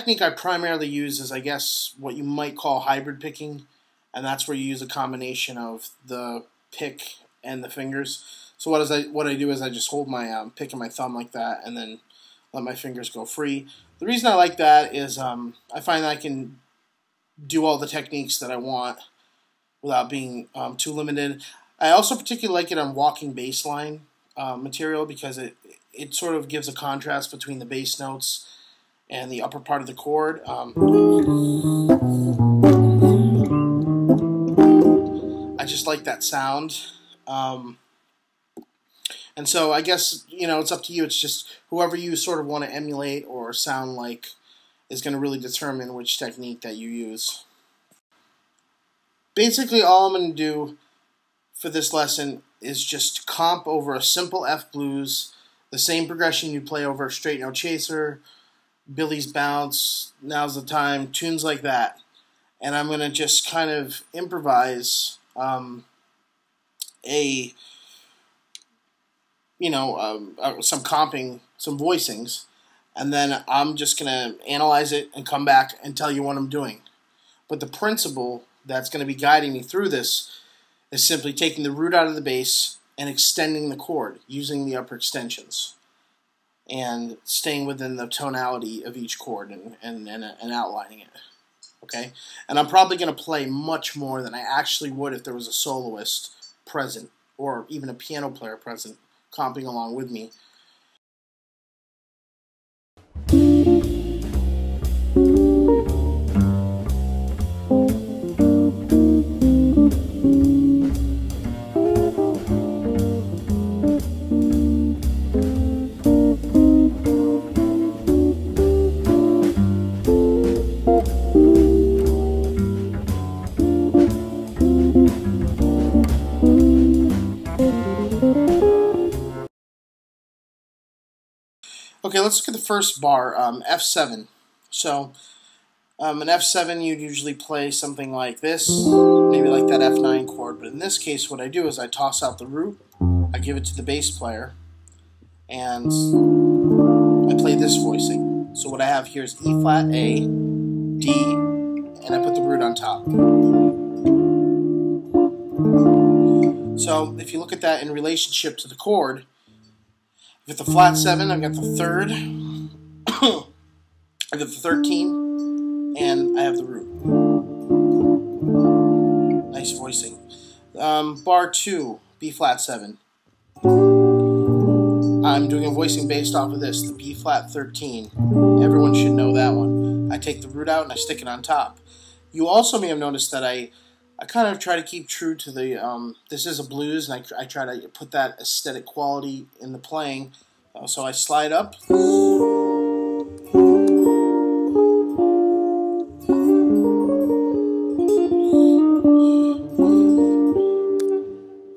technique I primarily use is, I guess, what you might call hybrid picking, and that's where you use a combination of the pick and the fingers. So what I do is I just hold my pick in my thumb like that, and then let my fingers go free. The reason I like that is I find that I can do all the techniques that I want without being too limited. I also particularly like it on walking bass line material because it sort of gives a contrast between the bass notes and the upper part of the chord. I just like that sound. And so I guess, it's up to you. It's just whoever you sort of want to emulate or sound like is going to really determine which technique that you use. Basically, all I'm going to do for this lesson is just comp over a simple F blues, the same progression you play over Straight No Chaser, Billy's Bounce, Now's the Time, tunes like that. And I'm going to just kind of improvise some comping, some voicings, and then I'm just going to analyze it and come back and tell you what I'm doing. But the principle that's going to be guiding me through this is simply taking the root out of the bass and extending the chord using the upper extensions and staying within the tonality of each chord and outlining it. Okay? And I'm probably going to play much more than I actually would if there was a soloist present or even a piano player present comping along with me. Okay, let's look at the first bar, F7. So, an F7, you'd usually play something like this, maybe like that F9 chord, but in this case, what I do is I toss out the root, I give it to the bass player, and I play this voicing. So what I have here is E flat, A, D, and I put the root on top. So, if you look at that in relationship to the chord, I've got the flat 7, I've got the 3rd, I've got the 13, and I have the root. Nice voicing. Bar 2, B flat 7. I'm doing a voicing based off of this, the B flat 13. Everyone should know that one. I take the root out and I stick it on top. You also may have noticed that I kind of try to keep true to the, this is a blues, and I try to put that aesthetic quality in the playing. So I slide up.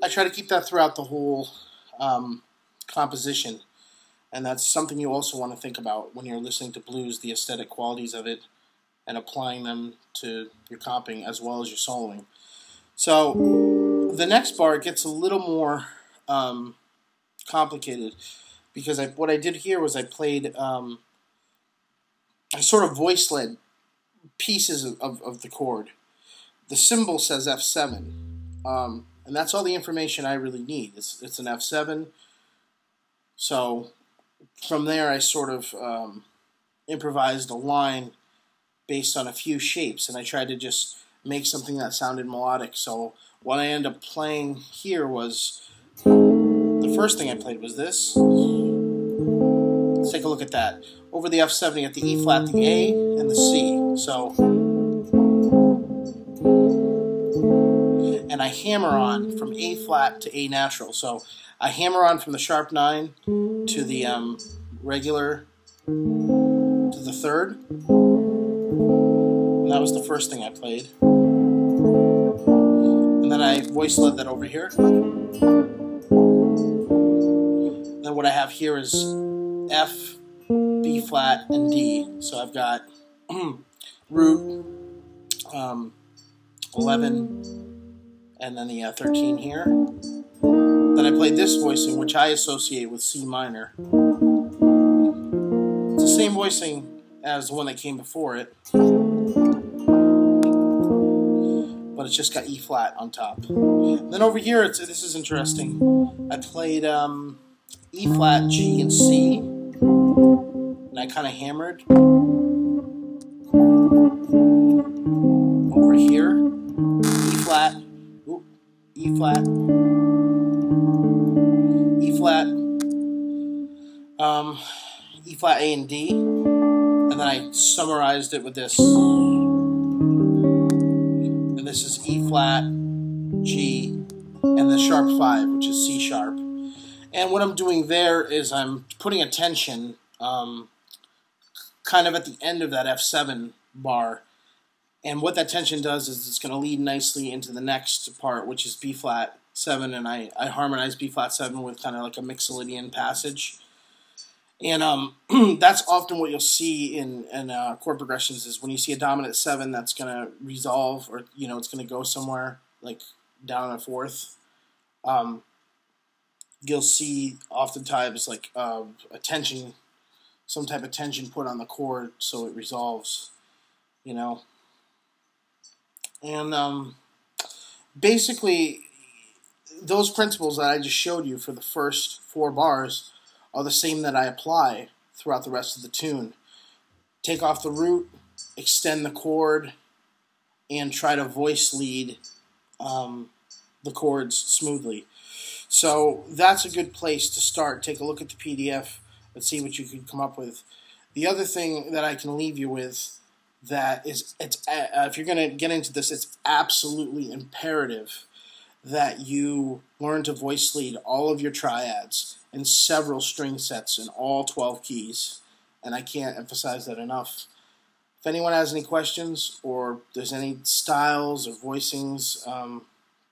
I try to keep that throughout the whole composition. And that's something you also want to think about when you're listening to blues, the aesthetic qualities of it, and applying them to your comping as well as your soloing. So the next bar gets a little more complicated because what I did here was I played, I sort of voice-led pieces of the chord. The symbol says F7, and that's all the information I really need. It's an F7, so from there I sort of improvised a line based on a few shapes, and I tried to just make something that sounded melodic. So what I ended up playing here was, the first thing I played was this. Let's take a look at that. Over the F7, you got the E flat, the A, and the C. So, and I hammer on from A flat to A natural. So I hammer on from the sharp 9 to the regular, to the 3rd. And that was the first thing I played. And then I voice led that over here. Then what I have here is F, B flat, and D. So I've got root, 11, and then the 13 here. Then I played this voicing, which I associate with C minor. It's the same voicing as the one that came before it, but it's just got E flat on top. Then over here, this is interesting. I played E flat, G, and C, and I kind of hammered over here. E flat, ooh, E flat, E flat, E flat, A, and D, and then I summarized it with this. And this is E flat, G, and the sharp 5, which is C sharp. And what I'm doing there is I'm putting a tension kind of at the end of that F7 bar. And what that tension does is it's going to lead nicely into the next part, which is B flat 7, and I harmonize B flat 7 with kind of like a Mixolydian passage. And that's often what you'll see in chord progressions is when you see a dominant 7 that's going to resolve, or it's going to go somewhere like down a fourth. You'll see oftentimes like a tension, some type of tension put on the chord so it resolves, And basically, those principles that I just showed you for the first 4 bars are the same that I apply throughout the rest of the tune. Take off the root, extend the chord, and try to voice lead the chords smoothly. So that's a good place to start. Take a look at the PDF and see what you can come up with. The other thing that I can leave you with that is, if you're going to get into this, it's absolutely imperative that you learn to voice lead all of your triads in several string sets in all 12 keys. And I can't emphasize that enough. If anyone has any questions, or there's any styles or voicings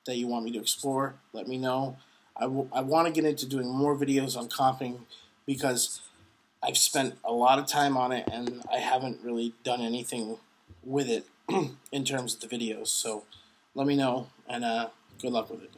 that you want me to explore, let me know. I want to get into doing more videos on comping because I've spent a lot of time on it and I haven't really done anything with it in terms of the videos. So let me know, and good luck with it.